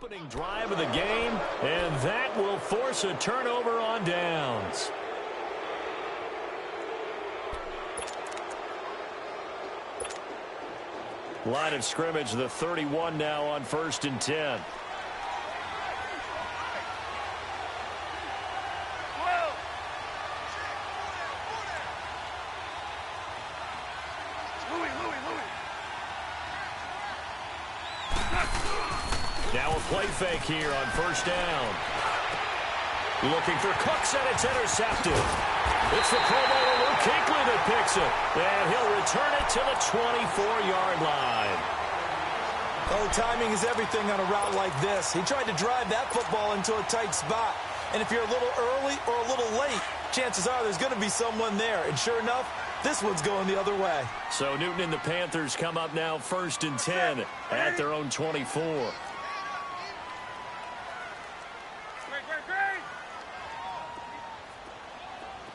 Opening drive of the game, and that will force a turnover on downs. Line of scrimmage, the 31 now on 1st and 10. Now a play fake here on 1st down. Looking for Cooks, and it's intercepted. It's the Pro Bowler Luke Kuechly that picks it. And he'll return it to the 24-yard line. Oh, timing is everything on a route like this. He tried to drive that football into a tight spot. And if you're a little early or a little late, chances are there's going to be someone there. And sure enough, this one's going the other way. So Newton and the Panthers come up now 1st and 10 at their own 24.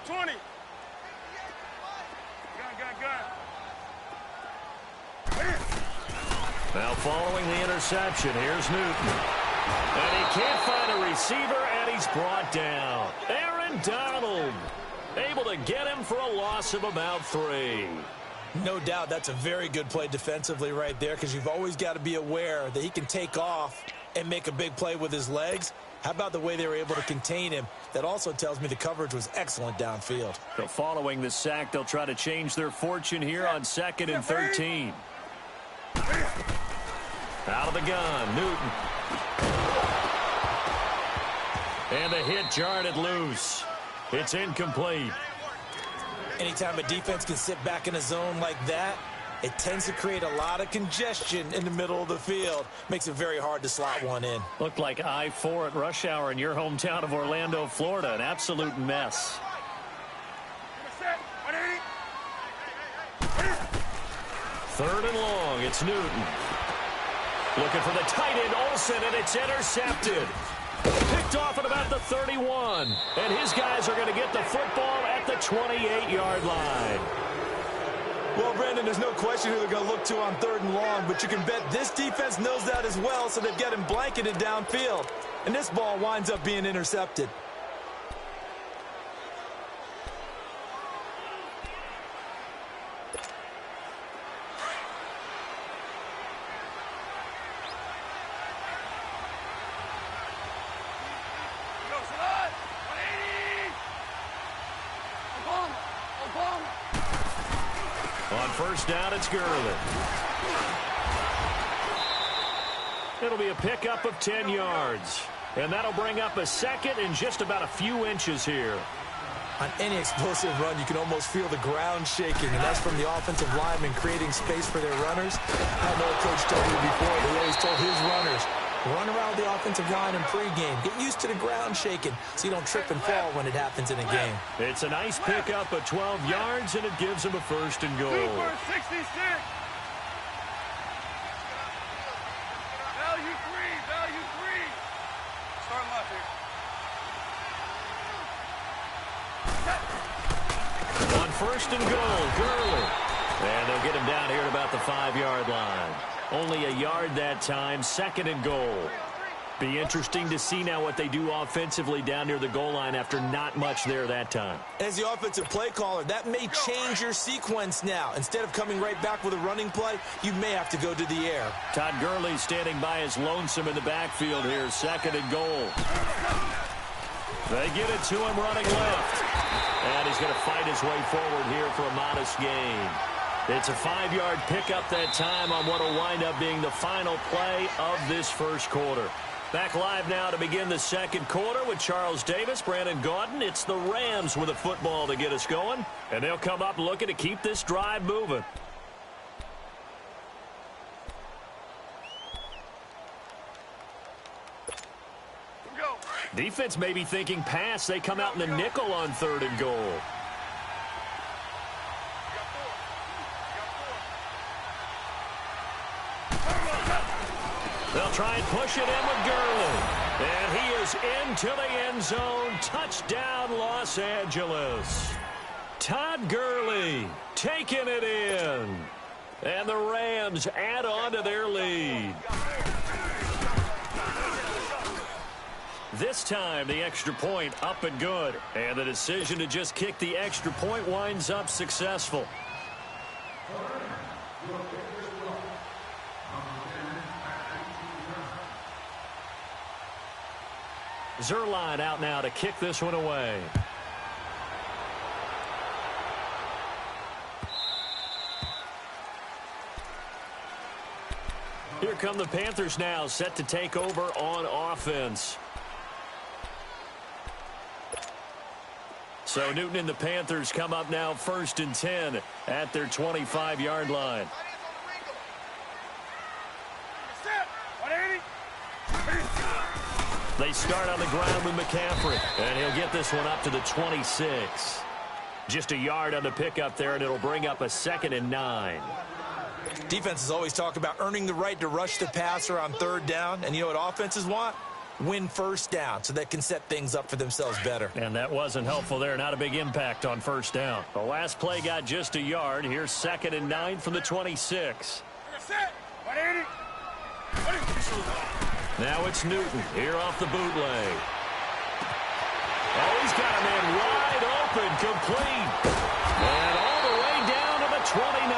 20. Now following the interception, here's Newton. And he can't find a receiver, and he's brought down. Aaron Donald able to get him for a loss of about 3. No doubt that's a very good play defensively right there, because you've always got to be aware that he can take off and make a big play with his legs. How about the way they were able to contain him? That also tells me the coverage was excellent downfield. So following the sack, they'll try to change their fortune here on 2nd and 13. Out of the gun, Newton. And the hit jarred it loose. It's incomplete. Anytime a defense can sit back in a zone like that, it tends to create a lot of congestion in the middle of the field. Makes it very hard to slot one in. Looked like I-4 at rush hour in your hometown of Orlando, Florida. An absolute mess. 3rd and long. It's Newton. Looking for the tight end, Olsen, and it's intercepted. Picked off at about the 31. And his guys are going to get the football at the 28-yard line. Well, Brandon, there's no question who they're going to look to on 3rd and long, but you can bet this defense knows that as well, so they've got him blanketed downfield. And this ball winds up being intercepted. On 1st down, it's Gurley. It'll be a pickup of 10 yards. And that'll bring up a 2nd and just about a few inches here. On any explosive run, you can almost feel the ground shaking, and that's from the offensive linemen creating space for their runners. I know a coach told me before, he always told his runners, run around the offensive line in pregame. Get used to the ground shaking so you don't trip and fall when it happens in a game. It's a nice pickup of 12 yards, and it gives them a 1st and goal. Super 66. Value 3. Start left here. On 1st and goal, Gurley. And they'll get him down here at about the 5-yard line. Only a yard that time, 2nd and goal. Be interesting to see now what they do offensively down near the goal line after not much there that time. As the offensive play caller, that may change your sequence now. Instead of coming right back with a running play, you may have to go to the air. Todd Gurley standing by his lonesome in the backfield here, 2nd and goal. They get it to him running left. And he's going to fight his way forward here for a modest gain. It's a 5-yard pickup that time on what will wind up being the final play of this 1st quarter. Back live now to begin the 2nd quarter with Charles Davis, Brandon Gaudin. It's the Rams with a football to get us going, and they'll come up looking to keep this drive moving. Defense may be thinking pass. They come out in the nickel on 3rd and goal. They'll try and push it in with Gurley. And he is into the end zone. Touchdown, Los Angeles. Todd Gurley taking it in. And the Rams add on to their lead. This time, the extra point up and good. And the decision to just kick the extra point winds up successful. Zerline out now to kick this one away. Here come the Panthers now, set to take over on offense. So Newton and the Panthers come up now 1st and 10 at their 25-yard line. They start on the ground with McCaffrey, and he'll get this one up to the 26. Just a yard on the pickup there, and it'll bring up a 2nd and 9. Defenses always talk about earning the right to rush the passer on 3rd down, and you know what offenses want? Win 1st down so they can set things up for themselves better. And that wasn't helpful there. Not a big impact on 1st down. The last play got just a yard. Here's 2nd and 9 from the 26. Now it's Newton here off the bootleg. Oh, he's got a man wide open, complete. And all the way down to the 29.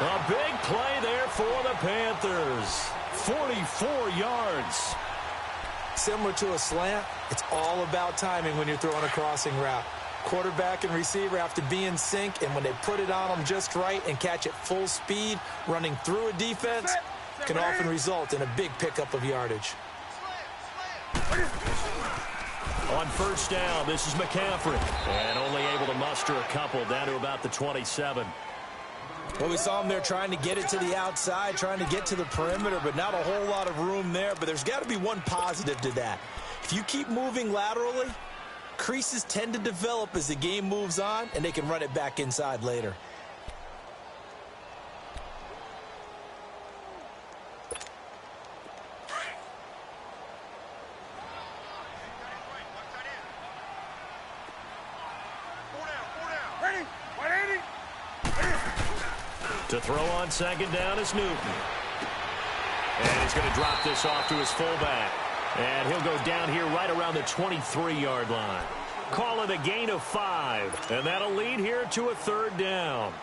A big play there for the Panthers. 44 yards. Similar to a slant, it's all about timing when you're throwing a crossing route. Quarterback and receiver have to be in sync, and when they put it on them just right and catch it full speed, running through a defense can often result in a big pickup of yardage. On 1st down, this is McCaffrey. And only able to muster a couple down to about the 27. Well, we saw him there trying to get it to the outside, trying to get to the perimeter, but not a whole lot of room there. But there's got to be one positive to that. If you keep moving laterally, creases tend to develop as the game moves on, and they can run it back inside later. To throw on 2nd down is Newton. And he's going to drop this off to his fullback. And he'll go down here right around the 23-yard line. Call it a gain of 5. And that'll lead here to a 3rd down.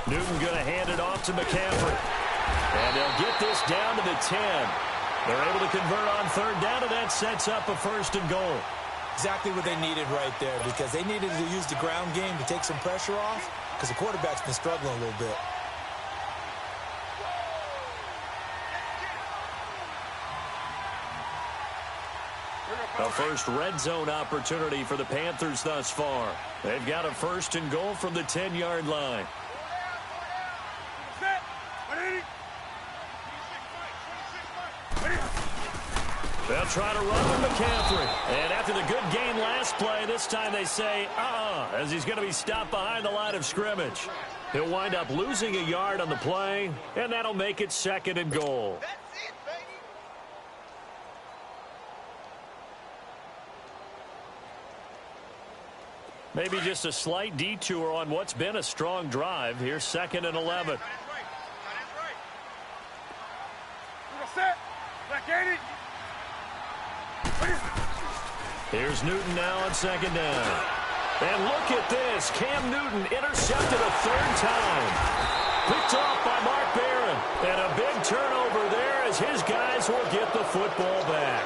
Newton going to hand it off to McCaffrey. And they'll get this down to the 10. They're able to convert on 3rd down, and that sets up a 1st and goal. Exactly what they needed right there, because they needed to use the ground game to take some pressure off, because the quarterback's been struggling a little bit. The first red zone opportunity for the Panthers thus far. They've got a 1st and goal from the 10-yard line. They'll try to run with McCaffrey. And after the good game last play, this time they say, as he's going to be stopped behind the line of scrimmage. He'll wind up losing a yard on the play, and that'll make it 2nd and goal. Maybe just a slight detour on what's been a strong drive. Here's 2nd and 11. Here's Newton now on 2nd down. And look at this. Cam Newton intercepted a 3rd time. Picked off by Mark Barron. And a big turnover there as his guys will get the football back.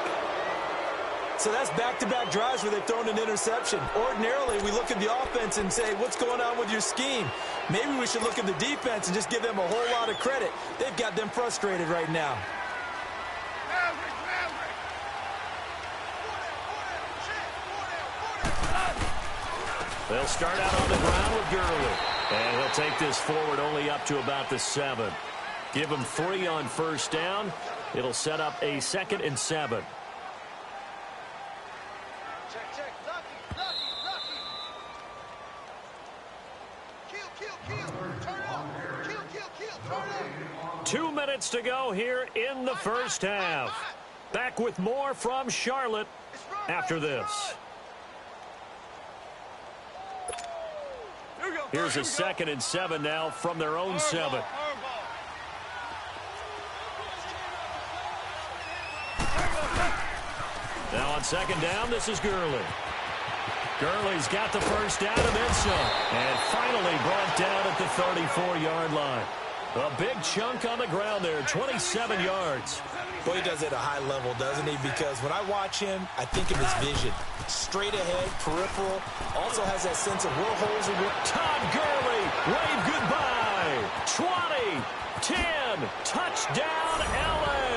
So that's back-to-back drives where they've thrown an interception. Ordinarily, we look at the offense and say, what's going on with your scheme? Maybe we should look at the defense and just give them a whole lot of credit. They've got them frustrated right now. They'll start out on the ground with Gurley. And he'll take this forward only up to about the 7. Give him 3 on 1st down. It'll set up a 2nd and 7. 2 minutes to go here in the first half. Back with more from Charlotte after this. Here's a 2nd and 7 now from their own 7. Now on 2nd down, this is Gurley. Gurley's got the first down and then some. And finally brought down at the 34-yard line. A big chunk on the ground there, 27 yards. Well, he does it at a high level, doesn't he? Because when I watch him, I think of his vision. Straight ahead, peripheral, also has that sense of where holes are. Todd Gurley, wave goodbye. 20, 10, touchdown LA.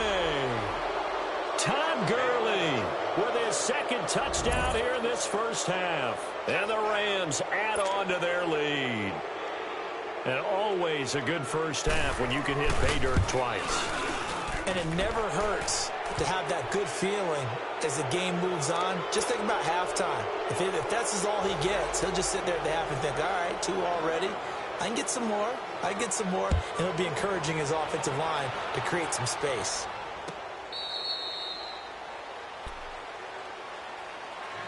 Todd Gurley with his 2nd touchdown here in this first half. And the Rams add on to their lead. And always a good first half when you can hit pay dirt twice. And it never hurts to have that good feeling as the game moves on. Just think about halftime. If that's all he gets, he'll just sit there at the half and think, all right, 2 already. I can get some more. I can get some more. And he'll be encouraging his offensive line to create some space.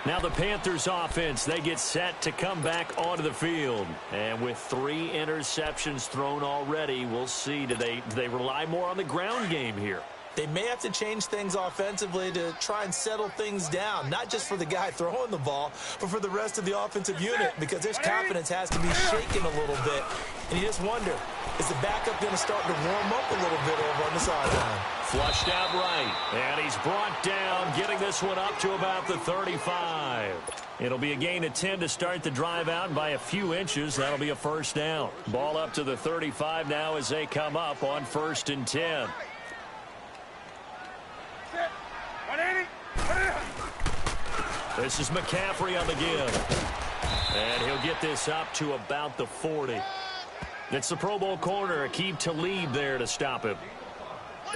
Now the Panthers offense, they get set to come back onto the field. And with 3 interceptions thrown already, we'll see. Do they rely more on the ground game here? They may have to change things offensively to try and settle things down, not just for the guy throwing the ball, but for the rest of the offensive unit, because their confidence has to be shaken a little bit. And you just wonder, is the backup going to start to warm up a little bit over on the sideline? Flushed out right, and he's brought down, getting this one up to about the 35. It'll be a gain of 10 to start the drive out by a few inches. That'll be a first down. Ball up to the 35 now as they come up on 1st and 10. This is McCaffrey on the give. And he'll get this up to about the 40. It's the Pro Bowl corner, Aqib Talib there to stop him.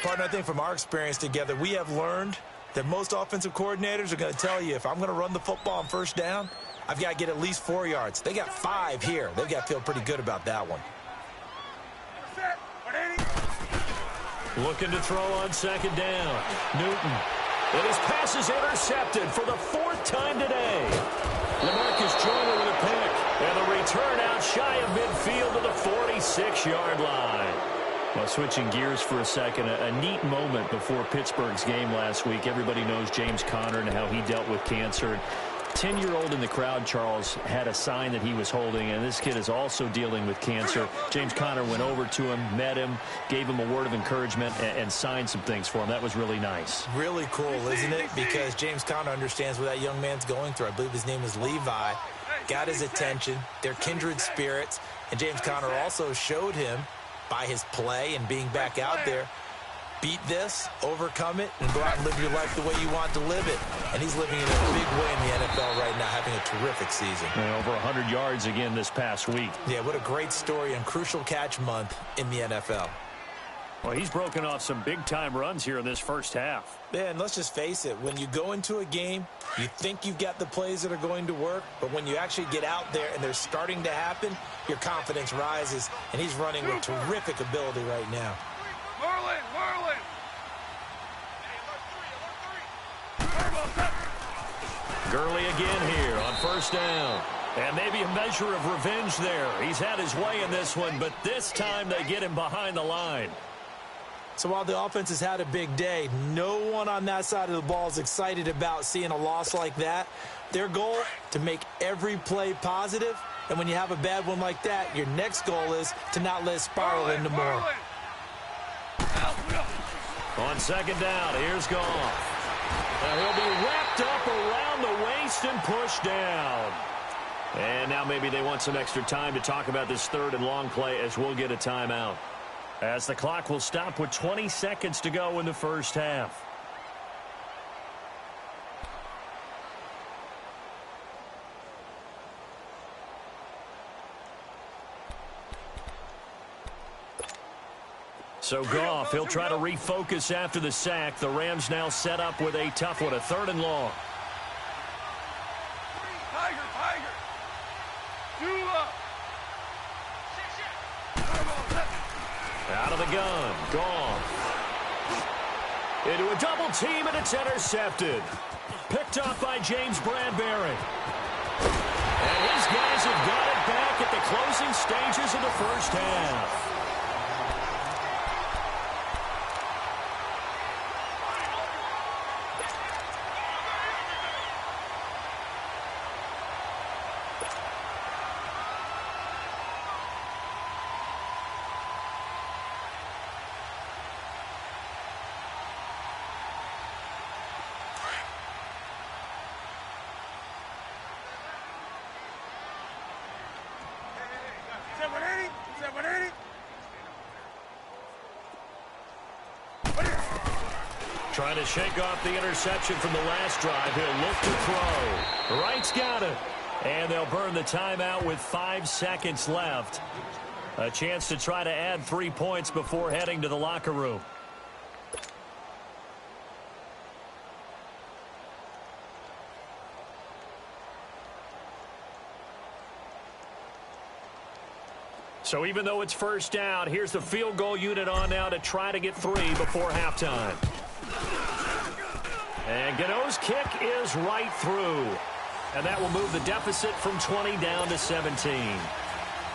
Partner, I think from our experience together, we have learned that most offensive coordinators are going to tell you, if I'm going to run the football on 1st down, I've got to get at least 4 yards. They got 5 here. They've got to feel pretty good about that one. Looking to throw on 2nd down. Newton. And his pass is intercepted for the 4th time today. LaMarcus Joyner with a pick. And the return out shy of midfield to the 46-yard line. Well, switching gears for a second, a neat moment before Pittsburgh's game last week. Everybody knows James Conner and how he dealt with cancer. 10-year-old in the crowd, Charles, had a sign that he was holding, and this kid is also dealing with cancer. James Conner went over to him, met him, gave him a word of encouragement, and signed some things for him. That was really nice. Really cool, isn't it? Because James Conner understands what that young man's going through. I believe his name is Levi. Got his attention. They're kindred spirits. And James Conner also showed him, by his play and being back out there, beat this, overcome it, and go out and live your life the way you want to live it. And he's living in a big way in the NFL right now, having a terrific season. And over 100 yards again this past week. Yeah, what a great story on Crucial Catch Month in the NFL. Well, he's broken off some big-time runs here in this first half. Yeah, and let's just face it. When you go into a game, you think you've got the plays that are going to work, but when you actually get out there and they're starting to happen, your confidence rises, and he's running with terrific ability right now. Merlin! Gurley again here on 1st down. And maybe a measure of revenge there. He's had his way in this one, but this time they get him behind the line. So while the offense has had a big day, no one on that side of the ball is excited about seeing a loss like that. Their goal, to make every play positive. And when you have a bad one like that, your next goal is to not let it spiral into more. On 2nd down, here's Goff. Now he'll be wrapped up around the waist and pushed down. And now maybe they want some extra time to talk about this 3rd and long play as we'll get a timeout. As the clock will stop with 20 seconds to go in the first half. So Goff, he'll try to refocus after the sack. The Rams now set up with a tough one, a 3rd and long. Tiger! Out of the gun. Goff. Into a double team, and it's intercepted. Picked up by James Bradbury. And his guys have got it back at the closing stages of the first half. Trying to shake off the interception from the last drive. He'll look to throw. Wright's got it. And they'll burn the timeout with 5 seconds left. A chance to try to add 3 points before heading to the locker room. So even though it's first down, here's the field goal unit on now to try to get 3 before halftime. And Gano's kick is right through. And that will move the deficit from 20 down to 17.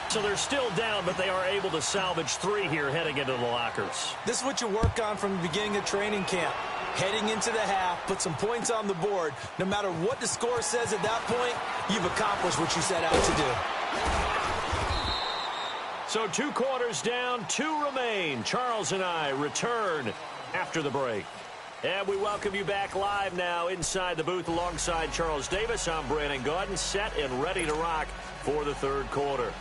So they're still down, but they are able to salvage 3 here heading into the lockers. This is what you work on from the beginning of training camp. Heading into the half, put some points on the board. No matter what the score says at that point, you've accomplished what you set out to do. So 2 quarters down, 2 remain. Charles and I return after the break. And we welcome you back live now inside the booth alongside Charles Davis. I'm Brandon Gaudin, set and ready to rock for the third quarter.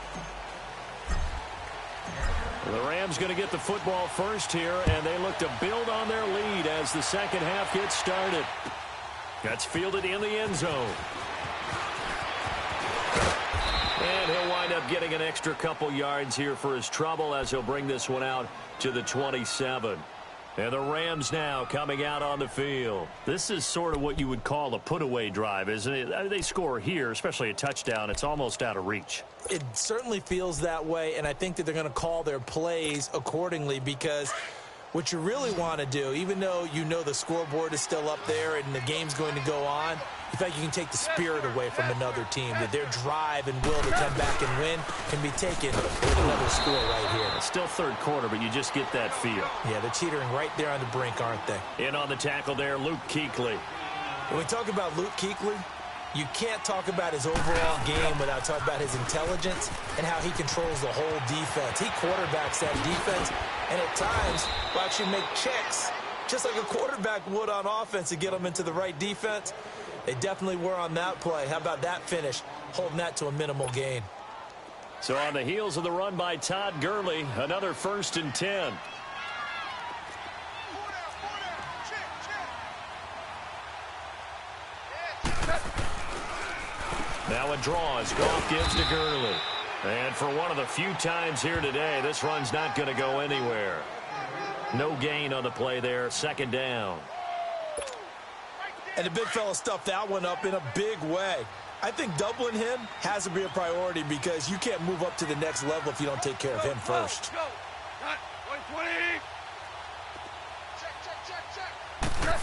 The Rams going to get the football first here, and they look to build on their lead as the second half gets started. That's fielded in the end zone. And he'll wind up getting an extra couple yards here for his trouble as he'll bring this one out to the 27. And the Rams now coming out on the field. This is sort of what you would call a put-away drive, isn't it? I mean, they score here, especially a touchdown. It's almost out of reach. It certainly feels that way, and I think that they're going to call their plays accordingly because what you really want to do, even though you know the scoreboard is still up there and the game's going to go on, in fact, you can take the spirit away from another team, that their drive and will to come back and win can be taken with another score right here. It's still third quarter, but you just get that feel. Yeah, they're teetering right there on the brink, aren't they? In on the tackle there, Luke Kuechly. When we talk about Luke Kuechly, you can't talk about his overall game without talking about his intelligence and how he controls the whole defense. He quarterbacks that defense, and at times will actually make checks, just like a quarterback would on offense to get them into the right defense. They definitely were on that play. How about that finish, holding that to a minimal gain? So on the heels of the run by Todd Gurley, another 1st and 10. Now a draw as Goff gives to Gurley. And for one of the few times here today, this run's not going to go anywhere. No gain on the play there, 2nd down. And the big fella stuffed that one up in a big way. I think doubling him has to be a priority because you can't move up to the next level if you don't take care of him first. Go. Cut. 120. Check.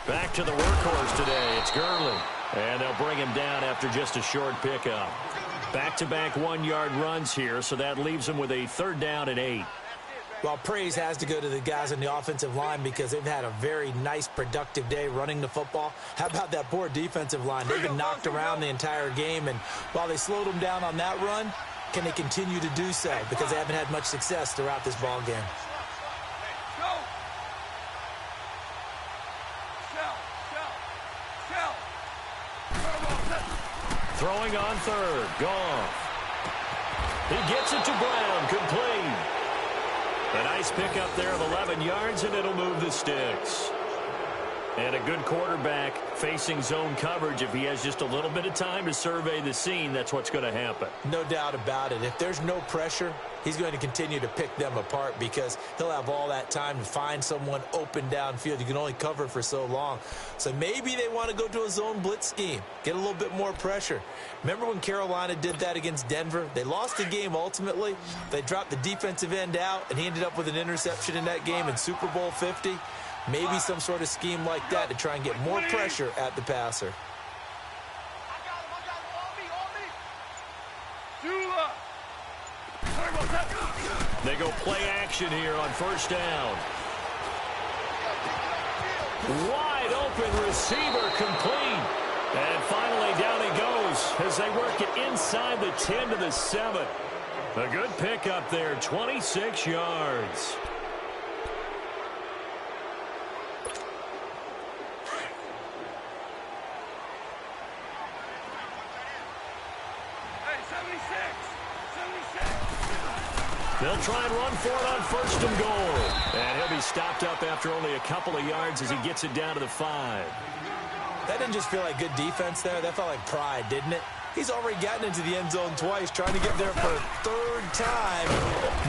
Back to the workhorse today. It's Gurley. And they'll bring him down after just a short pickup. Back-to-back 1-yard runs here, so that leaves him with a 3rd down and 8. Well, praise has to go to the guys on the offensive line because they've had a very nice, productive day running the football. How about that poor defensive line? They've been knocked around the entire game, and while they slowed them down on that run, can they continue to do so? Because they haven't had much success throughout this ball game. Go. Throwing on 3rd. Goff. He gets it to Brown. Complete. A nice pickup there of 11 yards, and it'll move the sticks. And a good quarterback facing zone coverage, if he has just a little bit of time to survey the scene, that's what's going to happen. No doubt about it. If there's no pressure, he's going to continue to pick them apart because he'll have all that time to find someone open downfield. You can only cover for so long. So maybe they want to go to a zone blitz scheme, get a little bit more pressure. Remember when Carolina did that against Denver? They lost the game ultimately. They dropped the defensive end out, and he ended up with an interception in that game in Super Bowl 50. Maybe some sort of scheme like that to try and get more pressure at the passer. They go play action here on first down. Wide open receiver complete. And finally down he goes as they work it inside the 10 to the 7. A good pickup there, 26 yards. They'll try and run for it on first and goal. And he'll be stopped up after only a couple of yards as he gets it down to the 5. That didn't just feel like good defense there. That felt like pride, didn't it? He's already gotten into the end zone twice, trying to get there for a third time.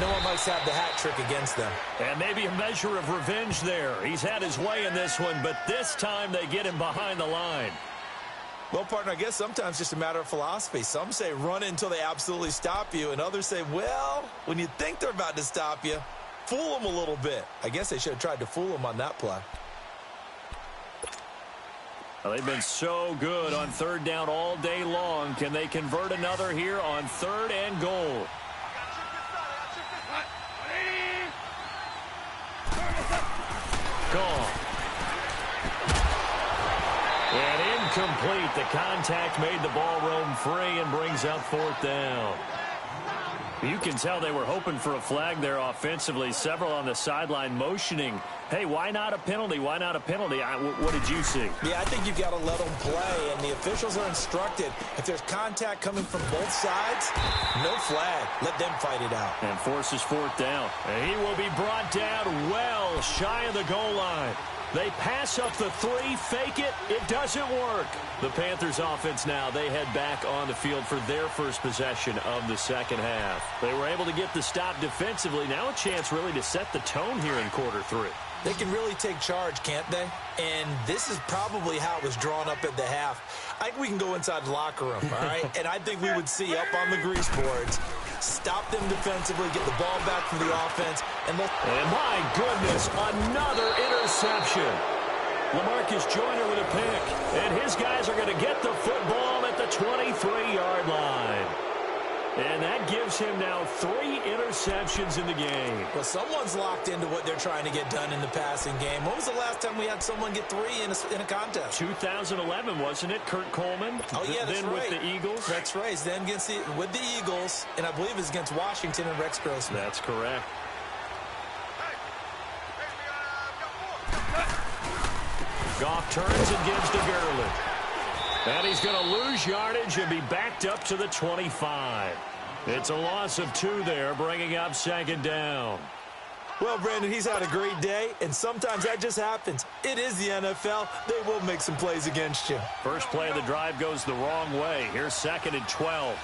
No one likes to have the hat trick against them. And maybe a measure of revenge there. He's had his way in this one, but this time they get him behind the line. Well, partner, I guess sometimes it's just a matter of philosophy. Some say run until they absolutely stop you, and others say, well, when you think they're about to stop you, fool them a little bit. I guess they should have tried to fool them on that play. Well, they've been so good on third down all day long. Can they convert another here on third and goal? Gone. And incomplete. The contact made the ball roam free and brings up fourth down. You can tell they were hoping for a flag there offensively. Several on the sideline motioning, hey, why not a penalty? Why not a penalty? What did you see? Yeah, I think you've got to let them play, and the officials are instructed. If there's contact coming from both sides, no flag. Let them fight it out. And forces fourth down. And he will be brought down well shy of the goal line. They pass up the 3, fake it. It doesn't work. The Panthers offense now, they head back on the field for their first possession of the second half. They were able to get the stop defensively. Now a chance really to set the tone here in quarter 3. They can really take charge, can't they? And this is probably how it was drawn up at the half. I think we can go inside the locker room, all right? And I think we would see up on the grease boards, stop them defensively, get the ball back from the offense, and my goodness, another interception. LaMarcus Joyner with a pick, and his guys are going to get the football at the 23-yard line. And that gives him now 3 interceptions in the game. Well, someone's locked into what they're trying to get done in the passing game. When was the last time we had someone get 3 in a contest? 2011, wasn't it? Kurt Coleman. Oh, yeah, that's then right. With the Eagles. That's right. Then with the Eagles, and I believe it's against Washington and Rex Grossman. That's correct. Goff turns and gives to Gurley. And he's going to lose yardage and be backed up to the 25. It's a loss of 2 there, bringing up second down. Well, Brandon, he's had a great day, and sometimes that just happens. It is the NFL. They will make some plays against you. First play of the drive goes the wrong way. Here's second and 12.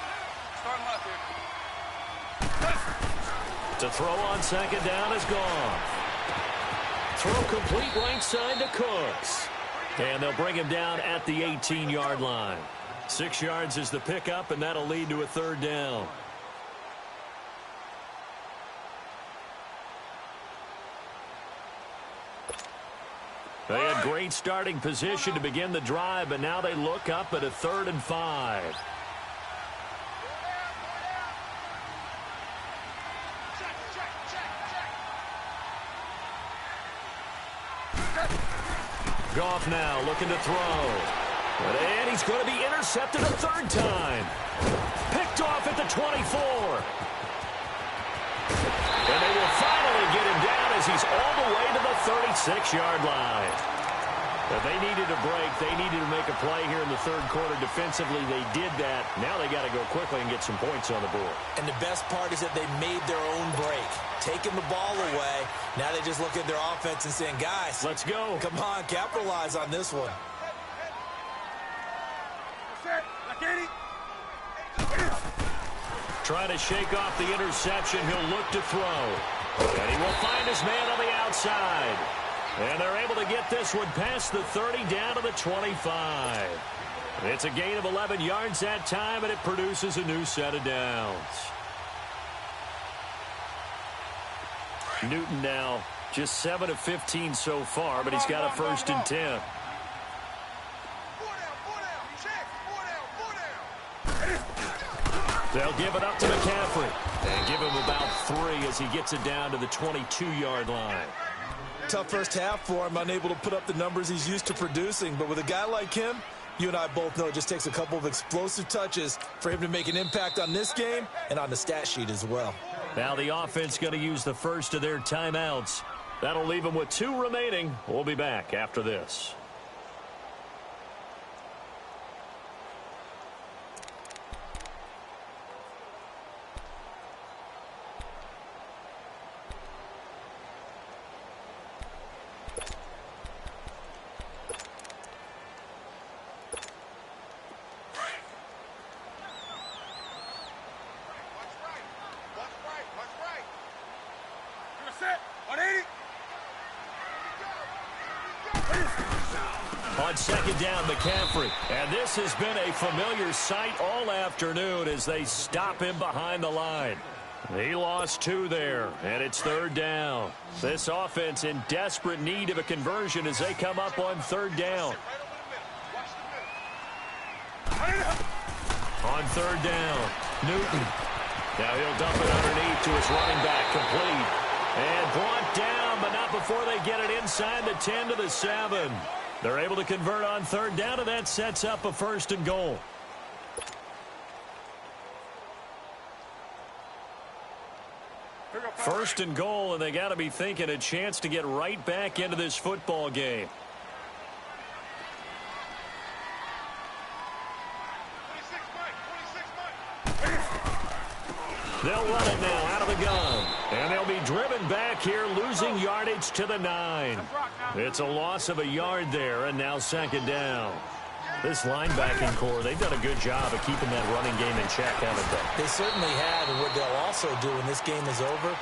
To throw on second down is gone. Throw complete right side to Cooks. And they'll bring him down at the 18-yard line. 6 yards is the pickup, and that'll lead to a third down. They had great starting position to begin the drive, but now they look up at a 3rd and 5. Goff now looking to throw. And he's going to be intercepted a 3rd time. Picked off at the 24. And they will finally get him down as he's all the way to the 36-yard line. If they needed a break, they needed to make a play here in the 3rd quarter. Defensively, they did that. Now they got to go quickly and get some points on the board. And the best part is that they made their own break. taking the ball away. Now they just look at their offense and saying, guys, let's go. Come on, capitalize on this one. Trying to shake off the interception. He'll look to throw. And he will find his man on the outside. And they're able to get this one past the 30 down to the 25. It's a gain of 11 yards that time, and it produces a new set of downs. Newton now just 7 of 15 so far, but he's got a 1st and 10. They'll give it up to McCaffrey and give him about 3 as he gets it down to the 22-yard line. Tough first half for him, unable to put up the numbers he's used to producing. But with a guy like him, you and I both know it just takes a couple of explosive touches for him to make an impact on this game and on the stat sheet as well. Now the offense going to use the first of their timeouts. That'll leave them with 2 remaining. We'll be back after this. On 2nd down, McCaffrey. And this has been a familiar sight all afternoon as they stop him behind the line. He lost 2 there, and it's 3rd down. This offense in desperate need of a conversion as they come up on 3rd down. On 3rd down, Newton. Now he'll dump it underneath to his running back, complete. And brought down, but not before they get it inside the 10 to the 7. They're able to convert on 3rd down, and that sets up a 1st and goal. First and goal, and they got to be thinking a chance to get right back into this football game. They'll run it now out of the gun. And they'll be driven back here, losing yardage to the 9. It's a loss of a yard there, and now 2nd down. This linebacking core, they've done a good job of keeping that running game in check, haven't they? They certainly have, and what they'll also do when this game is over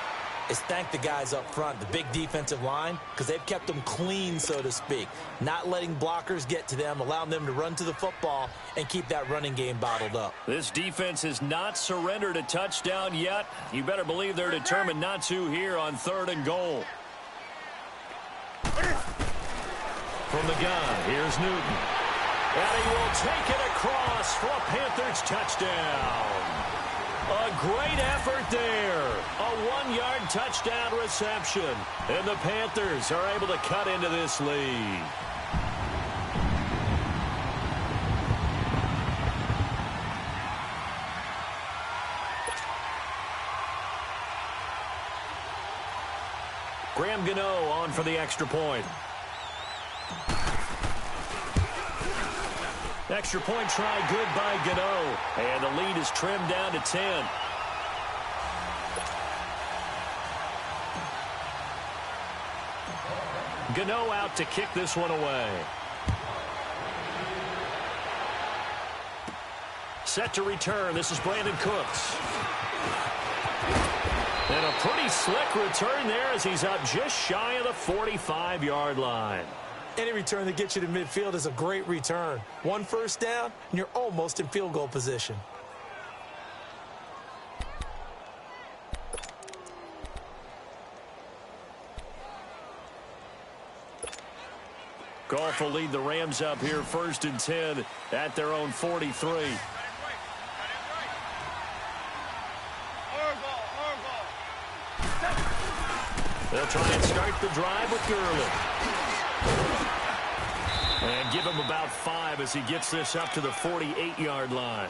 is thank the guys up front, the big defensive line, because they've kept them clean, so to speak. Not letting blockers get to them, allowing them to run to the football and keep that running game bottled up. This defense has not surrendered a touchdown yet. You better believe they're determined not to here on 3rd and goal. From the gun, here's Newton. And he will take it across for a Panthers touchdown. A great effort there. A 1-yard touchdown reception. And the Panthers are able to cut into this lead. Graham Gano on for the extra point. Extra point try good by Gano. And the lead is trimmed down to 10. Gano out to kick this one away. Set to return. This is Brandon Cooks. And a pretty slick return there as he's up just shy of the 45-yard line. Any return that gets you to midfield is a great return. 1 first down, and you're almost in field goal position. Goff will lead the Rams up here 1st and 10 at their own 43. They'll try and start the drive with Gurley. And give him about 5 as he gets this up to the 48-yard line.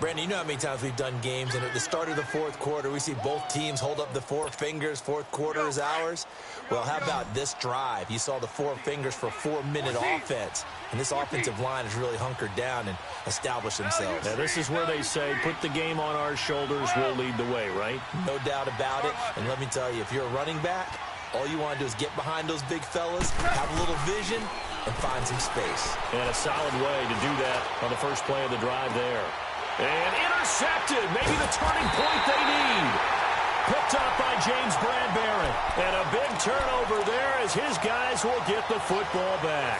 Brandon, you know how many times we've done games, and at the start of the fourth quarter, we see both teams hold up the four fingers, fourth quarter is ours. Well, how about this drive? You saw the four fingers for a 4-minute offense, and this offensive line has really hunkered down and established themselves. Now, this is where they say, put the game on our shoulders, we'll lead the way, right? No doubt about it, and let me tell you, if you're a running back, all you want to do is get behind those big fellas, have a little vision, and find some space. And a solid way to do that on the first play of the drive there. And intercepted, maybe the turning point they need. Picked up by James Bradbury. And a big turnover there as his guys will get the football back.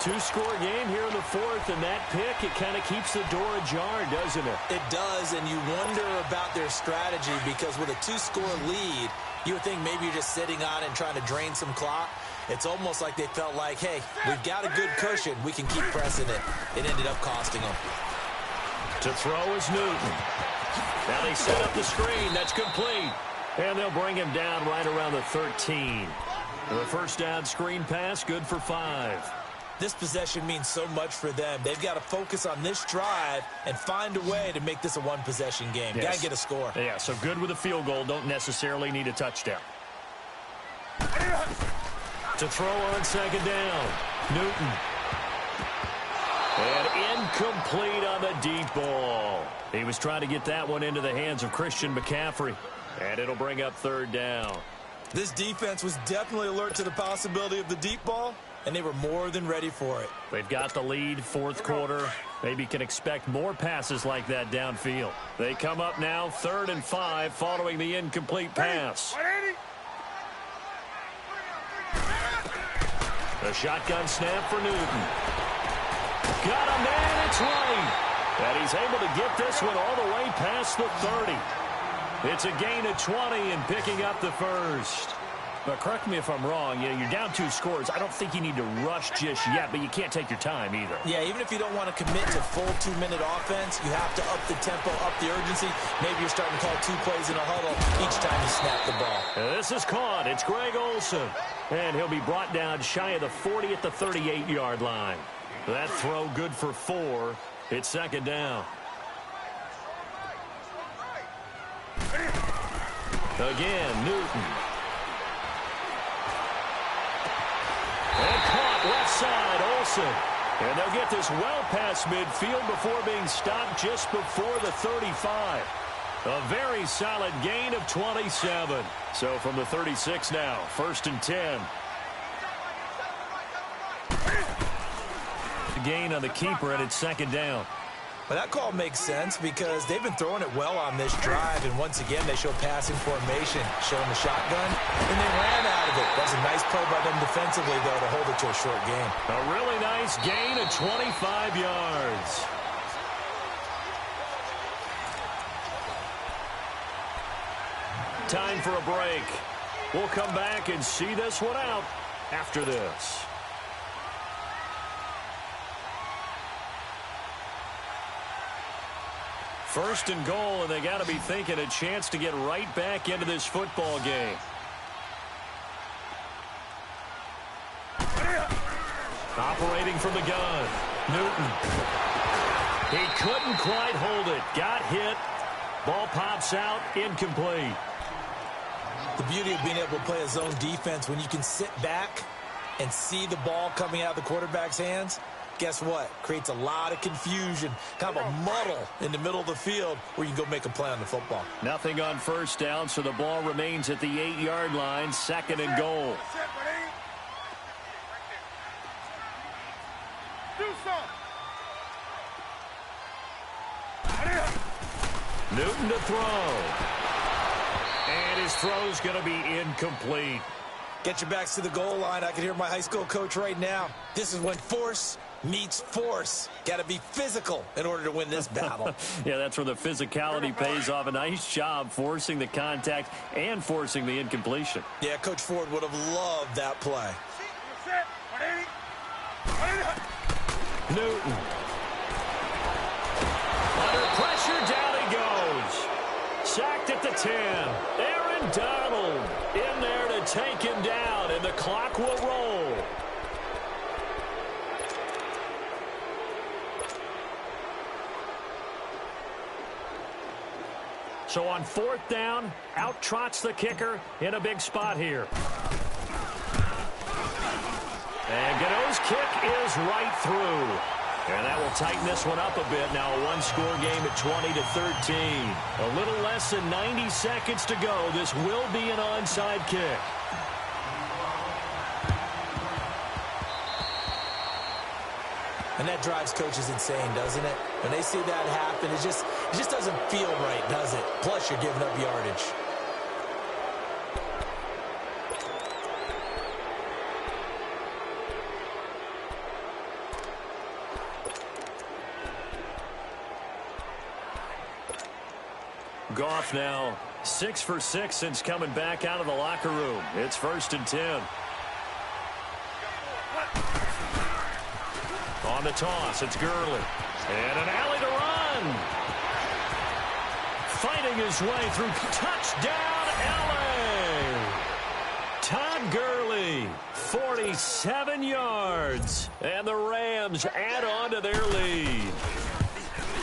Two-score game here in the fourth, and that pick, it kind of keeps the door ajar, doesn't it? It does, and you wonder about their strategy because with a two-score lead, you would think maybe you're just sitting on it and trying to drain some clock. It's almost like they felt like, hey, we've got a good cushion. We can keep pressing it. It ended up costing them. To throw is Newton. Now they set up the screen. That's complete. And they'll bring him down right around the 13. The first down screen pass, good for 5. This possession means so much for them. They've got to focus on this drive and find a way to make this a one-possession game. Yes. Got to get a score. Yeah, so good with a field goal. Don't necessarily need a touchdown. To throw on second down, Newton. And incomplete on the deep ball. He was trying to get that one into the hands of Christian McCaffrey. And it'll bring up third down. This defense was definitely alert to the possibility of the deep ball, and they were more than ready for it. They've got the lead, fourth quarter. Maybe can expect more passes like that downfield. They come up now, 3rd and 5, following the incomplete pass. The shotgun snap for Newton. Got a man, it's right. And he's able to get this one all the way past the 30. It's a gain of 20 and picking up the first. But correct me if I'm wrong, you're down 2 scores. I don't think you need to rush just yet, but you can't take your time either. Yeah, even if you don't want to commit to full 2-minute offense, you have to up the tempo, up the urgency. Maybe you're starting to call 2 plays in a huddle each time you snap the ball. This is caught. It's Greg Olsen. And he'll be brought down shy of the 40 at the 38-yard line. That throw good for 4. It's second down. Again, Newton. And caught left side, Olsen. And they'll get this well past midfield before being stopped just before the 35. A very solid gain of 27. So from the 36 now, 1st and 10. The gain on the keeper, and it's second down. Well, that call makes sense because they've been throwing it well on this drive, and once again, they show passing formation, showing the shotgun, and they ran out of it. That's a nice play by them defensively, though, to hold it to a short game. A really nice gain of 25 yards. Time for a break. We'll come back and see this one out after this. First and goal, and they got to be thinking a chance to get right back into this football game. Operating from the gun, Newton. He couldn't quite hold it. Got hit. Ball pops out, incomplete. The beauty of being able to play a zone defense when you can sit back and see the ball coming out of the quarterback's hands, guess what? Creates a lot of confusion, kind of a muddle in the middle of the field where you can go make a play on the football. Nothing on first down, so the ball remains at the 8-yard line, second and goal. Newton to throw. And his throw's going to be incomplete. Get your backs to the goal line. I can hear my high school coach right now. This is when force meets force. Got to be physical in order to win this battle. Yeah, that's where the physicality pays off. A nice job forcing the contact and forcing the incompletion. Yeah, Coach Ford would have loved that play. Newton. Under pressure, down he goes. Sacked at the 10. Aaron Donald in there to take him down, and the clock will roll. So on 4th down, out trots the kicker in a big spot here. And Gano's kick is right through. And that will tighten this one up a bit. Now a one-score game at 20-13. A little less than 90 seconds to go. This will be an onside kick. And that drives coaches insane, doesn't it? When they see that happen, it just doesn't feel right, does it? Plus, you're giving up yardage. Goff now 6 for 6 since coming back out of the locker room. It's 1st and 10. On the toss, it's Gurley. And an alley to run. Fighting his way through. Touchdown, LA. Todd Gurley, 47 yards. And the Rams add on to their lead.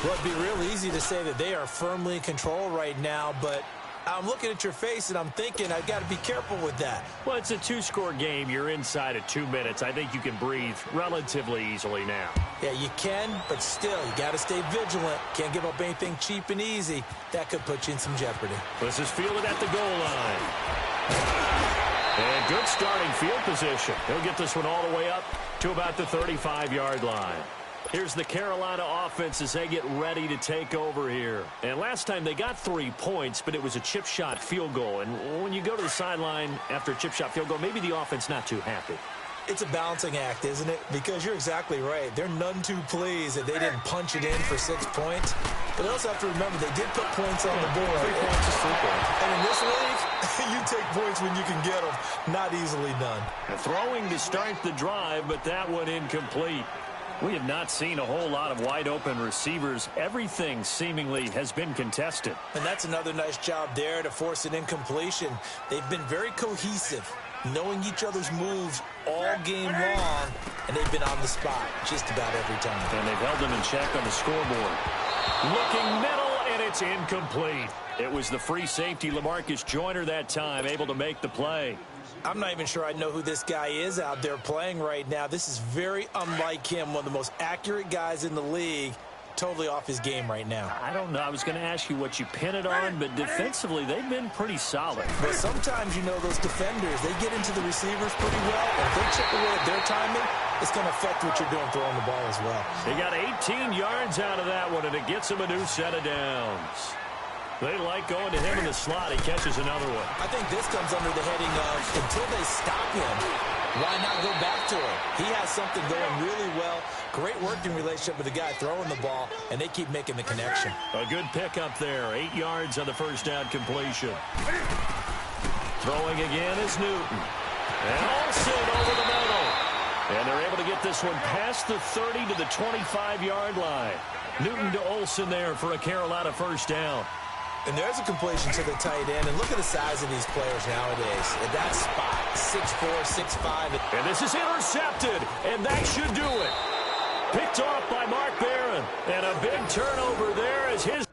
Well, it'd be real easy to say that they are firmly in control right now, but I'm looking at your face and I'm thinking I've got to be careful with that. Well, it's a 2-score game. You're inside of 2 minutes. I think you can breathe relatively easily now. Yeah, you can, but still, you got to stay vigilant. Can't give up anything cheap and easy. That could put you in some jeopardy. This is fielded at the goal line. And good starting field position. He'll get this one all the way up to about the 35-yard line. Here's the Carolina offense as they get ready to take over here. And last time they got 3 points, but it was a chip shot field goal. And when you go to the sideline after a chip shot field goal, maybe the offense not too happy. It's a balancing act, isn't it? Because you're exactly right. They're none too pleased that they didn't punch it in for 6 points. But they also have to remember they did put points on the board. 3 points is 3 points. And in this league, you take points when you can get them. Not easily done. Throwing to start the drive, but that one incomplete. We have not seen a whole lot of wide-open receivers. Everything seemingly has been contested. And that's another nice job there to force an incompletion. They've been very cohesive, knowing each other's moves all game long, and they've been on the spot just about every time. And they've held them in check on the scoreboard. Looking middle, and it's incomplete. It was the free safety, LaMarcus Joyner, that time, able to make the play. I'm not even sure I know who this guy is out there playing right now. This is very unlike him, one of the most accurate guys in the league. Totally off his game right now. I don't know. I was going to ask you what you pin it on, but defensively, they've been pretty solid. But sometimes, you know, those defenders, they get into the receivers pretty well. And if they chip away at their timing, it's going to affect what you're doing throwing the ball as well. They got 18 yards out of that one, and it gets them a new set of downs. They like going to him in the slot. He catches another one. I think this comes under the heading of until they stop him, why not go back to him? He has something going really well. Great working relationship with the guy throwing the ball, and they keep making the connection. A good pickup there. 8 yards on the first down completion. Throwing again is Newton. And Olsen over the middle. And they're able to get this one past the 30 to the 25-yard line. Newton to Olsen there for a Carolina first down. And there's a completion to the tight end. And look at the size of these players nowadays. At that spot, 6'4", 6'5". And this is intercepted. And that should do it. Picked off by Mark Barron. And a big turnover there as his...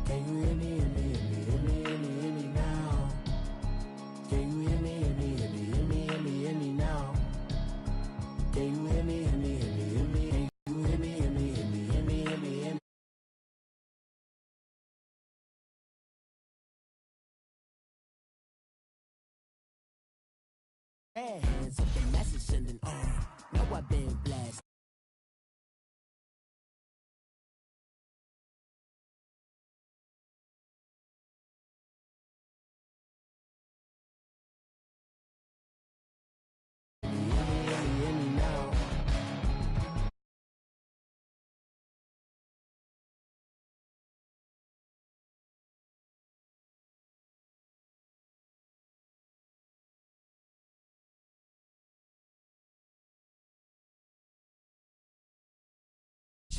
Can you hear me, hear me, hear me, hear me, hear me, hear me now? Can you hear me, hear me, hear me, hear me, hear me, hear me now? Can you hear me, hear me, hear me, hear me, can you hear me, hear me, hear me, hear me, hear me, hear me? Hands up the message sending on. Know I've been blessed.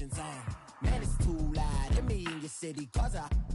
emotions on. Man, it's too loud in me in your city, cause I